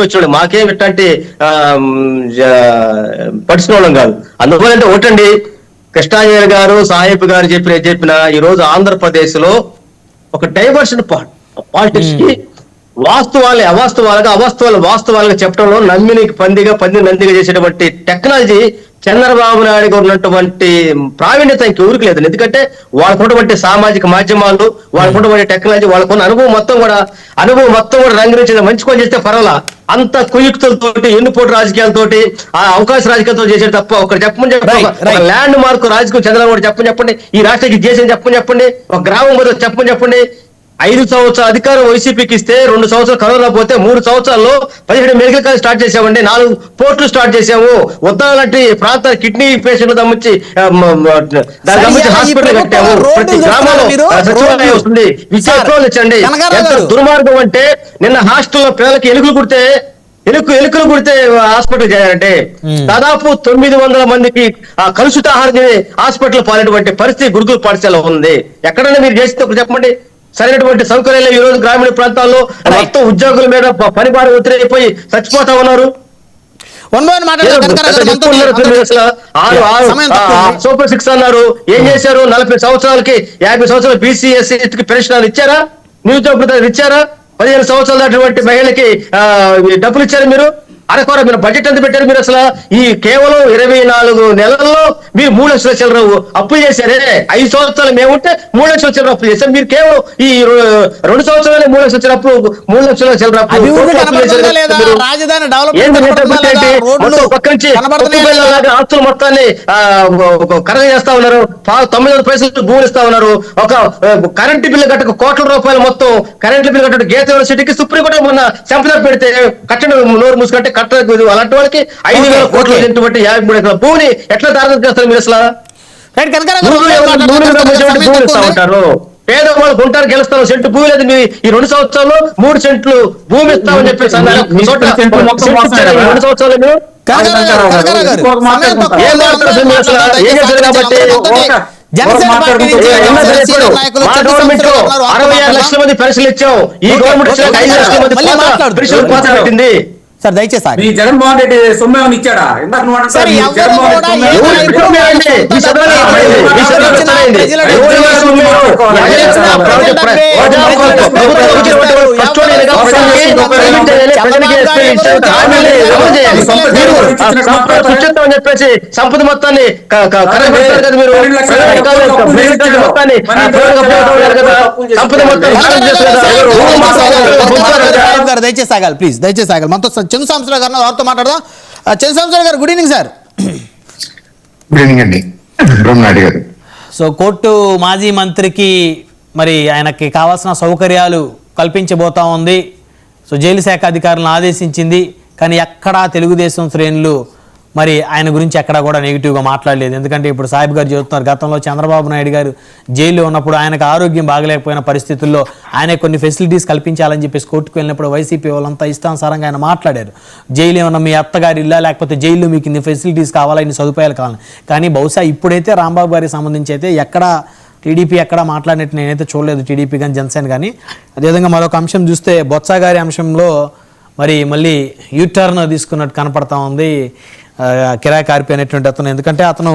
వచ్చిన మాకేం ఇట్లాంటి పడిచిన వాళ్ళం కాదు. అందువల్ల ఒకటండి, కృష్ణాంజలి గారు సాహెబ్ గారు చెప్పిన ఈ రోజు ఆంధ్రప్రదేశ్ లో ఒక డైవర్షన్ పాలిటిక్స్ కి వాస్తవాలుగా చెప్పడంలో పంది నందిగా చేసేటువంటి టెక్నాలజీ చంద్రబాబు నాయుడు గారు ఉన్నటువంటి ప్రావీణ్యత ఇంకెవరికి లేదు. ఎందుకంటే వాళ్ళకున్నటువంటి సామాజిక మాధ్యమాలు, వాళ్ళకున్నటువంటి టెక్నాలజీ, వాళ్ళకున్న అనుభవం మొత్తం కూడా రంగురించి మంచి పని చేస్తే పర్వాలా, అంత కుయుక్తులతోటి ఎన్నుపోటు రాజకీయాలతోటి ఆ అవకాశ రాజకీయాలతో చేసేది తప్ప ఒకటి చెప్పండి, ల్యాండ్ మార్క్ రాజకీయం చంద్రబాబు చెప్పండి, ఈ రాష్ట్రానికి చేసేది చెప్పండి, ఒక గ్రామం మీద చెప్పండి. 5 సంవత్సరాల అధికారం వైసీపీకి ఇస్తే 2 సంవత్సరాలు కరోనా పోతే 3 సంవత్సరాల్లో 17 మెడికల్ కాలేజ్ స్టార్ట్ చేసామండి, 4 పోర్టులు స్టార్ట్ చేసాము. ఉత్తరాలంటి ప్రాంత కిడ్నీ పేషెంట్లు దమ్మించి హాస్పిటల్ కట్టాము, ప్రతి గ్రామంలో సచివాలయం వస్తుంది, విద్యార్థులు ఇచ్చండి. ఎంత దుర్మార్గం అంటే నిన్న హాస్టల్లో పిల్లలకి ఎలుకలు కుడితే హాస్పిటల్ చేయాలంటే దాదాపు 900 మందికి కలుషిత ఆహారం హాస్పిటల్ పాలేటువంటి పరిస్థితి గురుకుల పాఠశాల ఉంది. ఎక్కడైనా మీరు చేస్తే ఒకటి చెప్పండి. సరైనటువంటి సౌకర్యాలు ఈ రోజు గ్రామీణ ప్రాంతాల్లో మొత్తం ఉద్యోగుల మీద పని భారం ఒత్తిడి చచ్చిపోతా ఉన్నారు. సూపర్ 6 అన్నారు, ఏం చేశారు? 40 సంవత్సరాలకి 50 సంవత్సరాలు బీసీ ఎస్సీ పెన్షన్ ఇచ్చారా? నిరుద్యోగ ఇచ్చారా? 15 సంవత్సరాలు దాటినటువంటి మహిళలకి డబ్బులు ఇచ్చారు మీరు? అరకొర మీరు బడ్జెట్ ఎంత పెట్టారు మీరు? అసలు ఈ కేవలం 24 నెలల్లో మీరు 3 లక్షల చిల్లర అప్పులు చేశారే. 5 సంవత్సరాలు మేముంటే 3 లక్షల చిల్లర అప్పులు చేశారు. మీరు కేవలం ఈ 2 సంవత్సరాలే 3 లక్షల చిల్లర అప్పు, 3 లక్షల చిల్లర ఆస్తులు మొత్తాన్ని ఖరీదు చేస్తా ఉన్నారు. 900 పైసలు భూములు ఇస్తా ఉన్నారు. ఒక కరెంటు బిల్లు కట్టక కోట్ల రూపాయలు మొత్తం కరెంటు బిల్లు కట్ట గీత యూనివర్సిటీకి సుప్రీంకోర్టు మొన్న సంపద పెడితే కట్టడం నోరు మూసుకుంటే కట్టలేదు. అలాంటి వాళ్ళకి 5,000 కోట్లు 53 ఎకరాల భూమిని ఎట్లా దారి చేస్తారు మీరు? అసలు భూములు ఇస్తా ఉంటారు, పేదవాళ్ళు గుంటారు గెలుస్తారు. సెంటు భూమి లేదు. మీ ఈ 2 సంవత్సరాల్లో 3 సెంట్లు భూమి ఇస్తామని చెప్పేసి అన్నారు. 2 సంవత్సరాలు మీరు ఏం చేశారు? కాబట్టి 66 లక్షల మంది పెన్షన్లు ఇచ్చాం. ఈ గవర్నమెంట్ 5 లక్షల మంది పెన్షన్ కోత పెట్టింది. సార్ దయచేసి జగన్మోహన్ రెడ్డి సొమ్ము ఇచ్చాడా? చెప్పేసి సంపద మొత్తాన్ని దయచేసి ఆగాలి, ప్లీజ్ దయచేసి ఆగాలి. మనతో చంద్ర సంవత్సరాలు గారు వారితో మాట్లాడదాం. చంద్ర సంవత్సరాలు గారు, good evening sir. Good evening అండి బ్రహ్మనాయుడు గారు. సో కోర్టు మాజీ మంత్రికి మరి ఆయనకి కావాల్సిన సౌకర్యాలు కల్పించబోతా ఉంది. సో జైలు శాఖ అధికారులను ఆదేశించింది. కానీ ఎక్కడా తెలుగుదేశం శ్రేణులు మరి ఆయన గురించి ఎక్కడా కూడా నెగిటివ్గా మాట్లాడలేదు. ఎందుకంటే ఇప్పుడు సాహెబ్ గారు చెబుతున్నారు, గతంలో చంద్రబాబు నాయుడు గారు జైల్లో ఉన్నప్పుడు ఆయనకు ఆరోగ్యం బాగలేకపోయిన పరిస్థితుల్లో ఆయన కొన్ని ఫెసిలిటీస్ కల్పించాలని చెప్పేసి కోర్టుకు వెళ్ళినప్పుడు వైసీపీ వాళ్ళంతా ఇష్టానుసారంగా ఆయన మాట్లాడారు. జైలు ఏమన్నా మీ అత్తగారి ఇల్లా, లేకపోతే జైల్లో మీకు ఇన్ని ఫెసిలిటీస్ కావాలా, ఇన్ని సదుపాయాలు కావాలి. కానీ బహుశా ఇప్పుడైతే రాంబాబు గారికి సంబంధించి అయితే ఎక్కడా టీడీపీ ఎక్కడా మాట్లాడినట్టు నేనైతే చూడలేదు, టీడీపీ కానీ జనసేన కానీ. అదేవిధంగా మరొక అంశం చూస్తే బొత్స గారి అంశంలో మరి మళ్ళీ యూటర్న్ తీసుకున్నట్టు కనపడతా ఉంది కిరాయి కార్పి అనేటువంటి అతను. ఎందుకంటే అతను